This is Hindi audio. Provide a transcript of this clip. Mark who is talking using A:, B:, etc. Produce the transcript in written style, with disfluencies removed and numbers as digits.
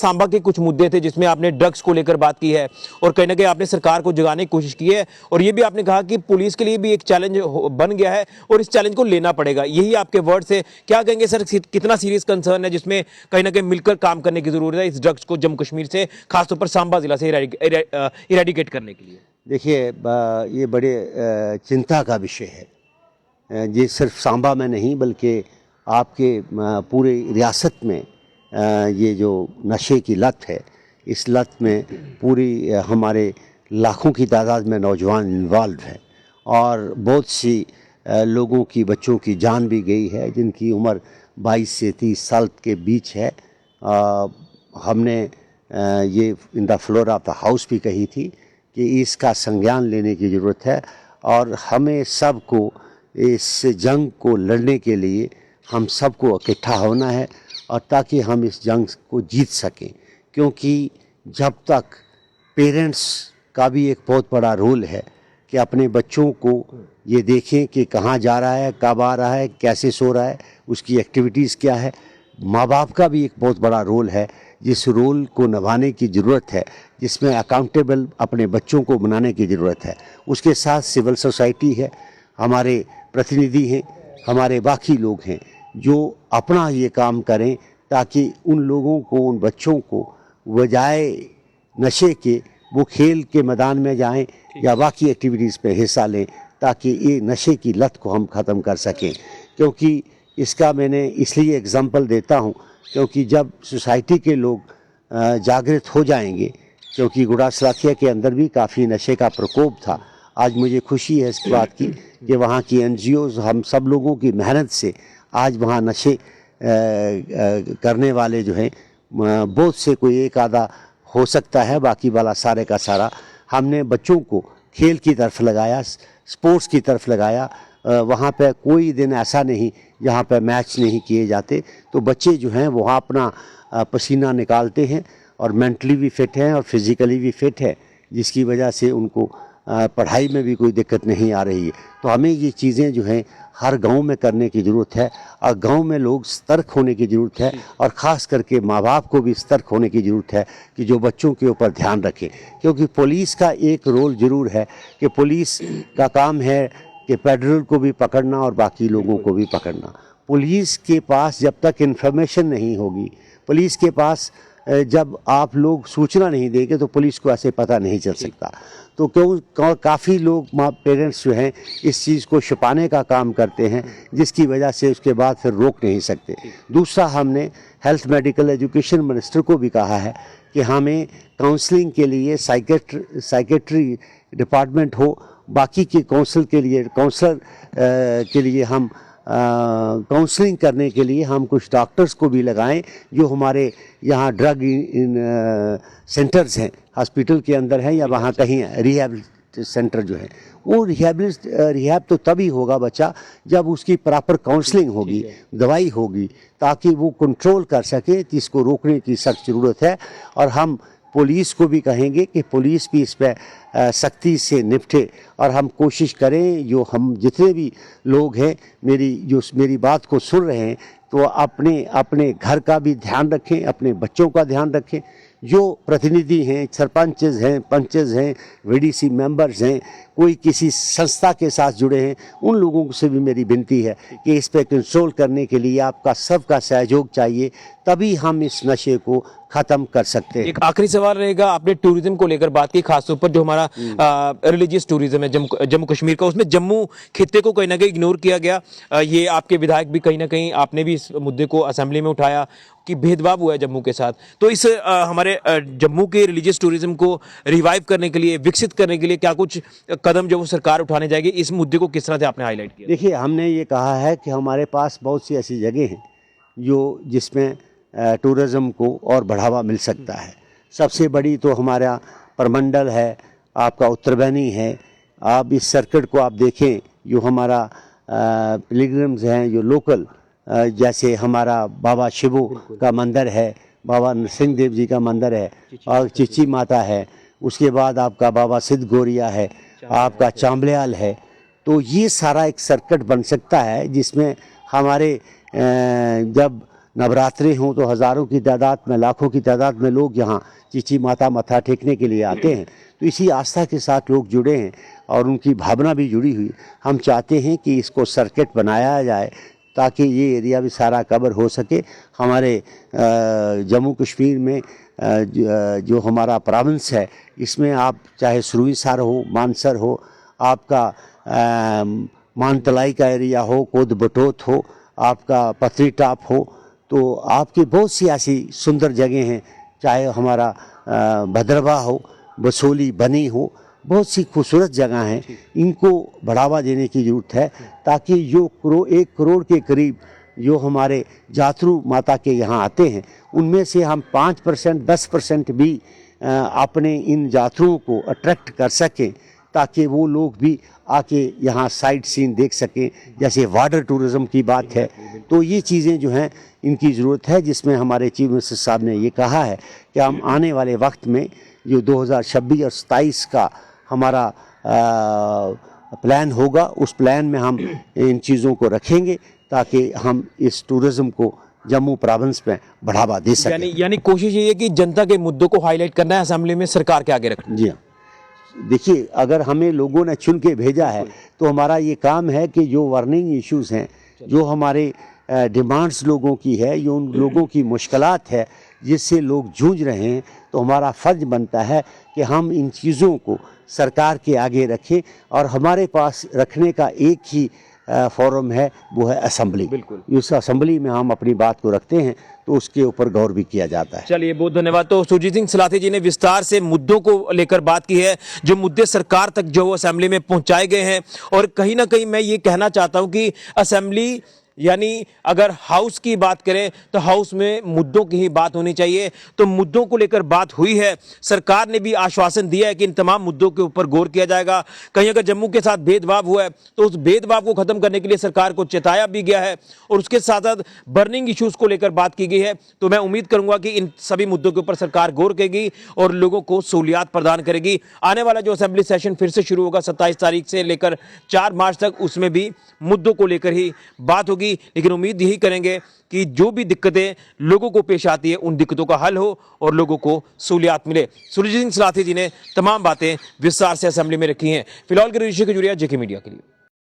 A: सांबा के कुछ मुद्दे थे जिसमें आपने ड्रग्स को लेकर बात की है और कहीं ना कहीं आपने सरकार को जगाने की कोशिश की है, और ये भी आपने कहा कि पुलिस के लिए भी एक चैलेंज बन गया है और इस चैलेंज को लेना पड़ेगा। यही आपके वर्ड से क्या कहेंगे सर, कितना सीरियस कंसर्न है जिसमें कहीं ना कहीं मिलकर काम करने की जरूरत है इस ड्रग्स को जम्मू कश्मीर से, खासतौर पर सांबा जिला से इरेडिकेट करने के लिए?
B: देखिए, ये बड़े चिंता का विषय है। ये सिर्फ सांबा में नहीं बल्कि आपके पूरे रियासत में ये जो नशे की लत है, इस लत में पूरी हमारे लाखों की तादाद में नौजवान इन्वॉल्व हैं और बहुत सी लोगों की, बच्चों की जान भी गई है जिनकी उम्र 22 से 30 साल के बीच है। हमने ये in the floor of the house भी कही थी कि इसका संज्ञान लेने की ज़रूरत है और हमें सबको इस जंग को लड़ने के लिए हम सबको इकट्ठा होना है और ताकि हम इस जंग को जीत सकें, क्योंकि जब तक पेरेंट्स का भी एक बहुत बड़ा रोल है कि अपने बच्चों को ये देखें कि कहाँ जा रहा है, कब आ रहा है, कैसे सो रहा है, उसकी एक्टिविटीज़ क्या है। माँ बाप का भी एक बहुत बड़ा रोल है जिस रोल को निभाने की ज़रूरत है, जिसमें अकाउंटेबल अपने बच्चों को बनाने की ज़रूरत है। उसके साथ सिविल सोसाइटी है, हमारे प्रतिनिधि हैं, हमारे बाकी लोग हैं जो अपना ये काम करें ताकि उन लोगों को, उन बच्चों को बजाय नशे के वो खेल के मैदान में जाएं या बाकी एक्टिविटीज़ पे हिस्सा लें ताकि ये नशे की लत को हम ख़त्म कर सकें। क्योंकि इसका मैंने इसलिए एग्जांपल देता हूँ क्योंकि जब सोसाइटी के लोग जागृत हो जाएंगे, क्योंकि गुड़ा सलाखिया के अंदर भी काफ़ी नशे का प्रकोप था। आज मुझे खुशी है इस बात की कि वहाँ की NGOs, हम सब लोगों की मेहनत से आज वहाँ नशे करने वाले जो हैं बहुत से, कोई एक आधा हो सकता है, बाकी वाला सारे का सारा हमने बच्चों को खेल की तरफ लगाया, स्पोर्ट्स की तरफ लगाया। वहाँ पे कोई दिन ऐसा नहीं जहाँ पे मैच नहीं किए जाते। तो बच्चे जो हैं वहाँ अपना पसीना निकालते हैं और मेंटली भी फिट हैं और फिज़िकली भी फिट है, जिसकी वजह से उनको पढ़ाई में भी कोई दिक्कत नहीं आ रही है। तो हमें ये चीज़ें जो हैं हर गांव में करने की ज़रूरत है और गांव में लोग सतर्क होने की ज़रूरत है और ख़ास करके माँ बाप को भी सतर्क होने की ज़रूरत है कि जो बच्चों के ऊपर ध्यान रखें। क्योंकि पुलिस का एक रोल ज़रूर है कि पुलिस का काम है कि पेडरल को भी पकड़ना और बाकी लोगों को भी पकड़ना। पुलिस के पास जब तक इन्फॉर्मेशन नहीं होगी, पुलिस के पास जब आप लोग सूचना नहीं देंगे तो पुलिस को ऐसे पता नहीं चल सकता। तो क्यों काफ़ी लोग पेरेंट्स जो हैं इस चीज़ को छुपाने का काम करते हैं, जिसकी वजह से उसके बाद फिर रोक नहीं सकते। दूसरा, हमने हेल्थ मेडिकल एजुकेशन मिनिस्टर को भी कहा है कि हमें काउंसलिंग के लिए साइकेट्री डिपार्टमेंट हो, बाकी के काउंसलर के लिए हम काउंसलिंग करने के लिए हम कुछ डॉक्टर्स को भी लगाएं जो हमारे यहाँ ड्रग सेंटर्स हैं, हॉस्पिटल के अंदर हैं या वहाँ कहीं रिहैब सेंटर जो है, वो रिहैब तो तभी होगा बच्चा जब उसकी प्रॉपर काउंसलिंग होगी, दवाई होगी, ताकि वो कंट्रोल कर सके। तो इसको रोकने की सख्त ज़रूरत है और हम पुलिस को भी कहेंगे कि पुलिस भी इस पर सख्ती से निपटे और हम कोशिश करें, जो हम जितने भी लोग हैं मेरी बात को सुन रहे हैं, तो अपने घर का भी ध्यान रखें, अपने बच्चों का ध्यान रखें। जो प्रतिनिधि हैं, सरपंचेस हैं, पंचेस हैं, VDC मेंबर्स हैं, कोई किसी संस्था के साथ जुड़े हैं, उन लोगों से भी मेरी विनती है कि इस पर कंट्रोल करने के लिए आपका सबका सहयोग चाहिए, तभी हम इस नशे को ख़त्म कर सकते हैं।
A: एक आखिरी सवाल रहेगा, आपने टूरिज्म को लेकर बात की, खासतौर पर जो हमारा रिलीजियस टूरिज्म है जम्मू कश्मीर का, उसमें जम्मू खित्ते को कहीं ना कहीं इग्नोर किया गया। ये आपके विधायक भी कहीं ना कहीं, आपने भी इस मुद्दे को असेंबली में उठाया कि भेदभाव हुआ है जम्मू के साथ। तो इस हमारे जम्मू के रिलीजियस टूरिज्म को रिवाइव करने के लिए, विकसित करने के लिए क्या कुछ कदम जो वो सरकार उठाने जाएगी, इस मुद्दे को किस तरह से आपने हाईलाइट किया?
B: देखिए, हमने ये कहा है कि हमारे पास बहुत सी ऐसी जगह हैं जिसमें टूरिज़्म को और बढ़ावा मिल सकता है। सबसे बड़ी तो हमारा परमंडल है, आपका उत्तरबैनी है। आप इस सर्किट को आप देखें, जो हमारा पिलग्रिम्स हैं, जो लोकल, जैसे हमारा बाबा शिवो का मंदिर है, बाबा नरसिंह देव जी का मंदिर है और चिची माता है, उसके बाद आपका बाबा सिद्ध गोरिया है, आपका चांबलियाल है। तो ये सारा एक सर्किट बन सकता है जिसमें हमारे जब नवरात्रे हों तो हज़ारों की तादाद में, लाखों की तादाद में लोग यहाँ चीची माता मत्था टेकने के लिए आते हैं। तो इसी आस्था के साथ लोग जुड़े हैं और उनकी भावना भी जुड़ी हुई। हम चाहते हैं कि इसको सर्किट बनाया जाए ताकि ये एरिया भी सारा कवर हो सके। हमारे जम्मू कश्मीर में जो हमारा प्रोविंस है, इसमें आप चाहे सुरईसर हो, मानसर हो, आपका मानतलाई का एरिया हो, कोद बटोत हो, आपका पथरी टाप हो, तो आपकी बहुत सी ऐसी सुंदर जगह हैं। चाहे हमारा भद्रवा हो, बसोली, बनी हो, बहुत सी खूबसूरत जगह हैं। इनको बढ़ावा देने की ज़रूरत है ताकि जो 1 करोड़ के करीब जो हमारे जातरू माता के यहाँ आते हैं, उनमें से हम 5%, 10% भी अपने इन जातरुओं को अट्रैक्ट कर सकें ताकि वो लोग भी आके यहाँ साइट सीन देख सकें। जैसे वाटर टूरिज़्म की बात है, तो ये चीज़ें जो हैं इनकी ज़रूरत है, जिसमें हमारे चीफ मिनिस्टर साहब ने ये कहा है कि हम आने वाले वक्त में जो 2026 और 27 का हमारा प्लान होगा, उस प्लान में हम इन चीज़ों को रखेंगे ताकि हम इस टूरिज़्म को जम्मू प्रोविंस में बढ़ावा दे सकें।
A: यानी कोशिश ये है कि जनता के मुद्दों को हाईलाइट करना है, असेंबली में सरकार के आगे रखना।
B: जी हाँ, देखिए, अगर हमें लोगों ने चुन के भेजा है तो हमारा ये काम है कि जो वर्निंग इश्यूज़ हैं, जो हमारे डिमांड्स लोगों की है, जो उन लोगों की मुश्किलात है जिससे लोग जूझ रहे हैं, तो हमारा फ़र्ज बनता है कि हम इन चीज़ों को सरकार के आगे रखें। और हमारे पास रखने का एक ही फोरम है, वो है असेंबली।
A: बिल्कुल।
B: उस असेंबली में हम अपनी बात को रखते हैं तो उसके ऊपर गौर भी किया जाता है।
A: चलिए, बहुत धन्यवाद। तो सुरजीत सिंह सलाथिया जी ने विस्तार से मुद्दों को लेकर बात की है, जो मुद्दे सरकार तक जो असेंबली में पहुंचाए गए हैं। और कहीं ना कहीं मैं ये कहना चाहता हूं कि असेंबली यानी अगर हाउस की बात करें तो हाउस में मुद्दों की ही बात होनी चाहिए। तो मुद्दों को लेकर बात हुई है, सरकार ने भी आश्वासन दिया है कि इन तमाम मुद्दों के ऊपर गौर किया जाएगा। कहीं अगर जम्मू के साथ भेदभाव हुआ है तो उस भेदभाव को खत्म करने के लिए सरकार को चेताया भी गया है और उसके साथ साथ बर्निंग इश्यूज को लेकर बात की गई है। तो मैं उम्मीद करूंगा कि इन सभी मुद्दों के ऊपर सरकार गौर करेगी और लोगों को सहूलियात प्रदान करेगी। आने वाला जो असेंबली सेशन फिर से शुरू होगा 27 तारीख से लेकर 4 मार्च तक, उसमें भी मुद्दों को लेकर ही बात होगी। लेकिन उम्मीद यही करेंगे कि जो भी दिक्कतें लोगों को पेश आती है, उन दिक्कतों का हल हो और लोगों को सहूलियात मिले। सुरजीत सिंह सलाथिया जी ने तमाम बातें विस्तार से असेंबली में रखी हैं। फिलहाल के ऋषि खजूरिया, जेके मीडिया के लिए।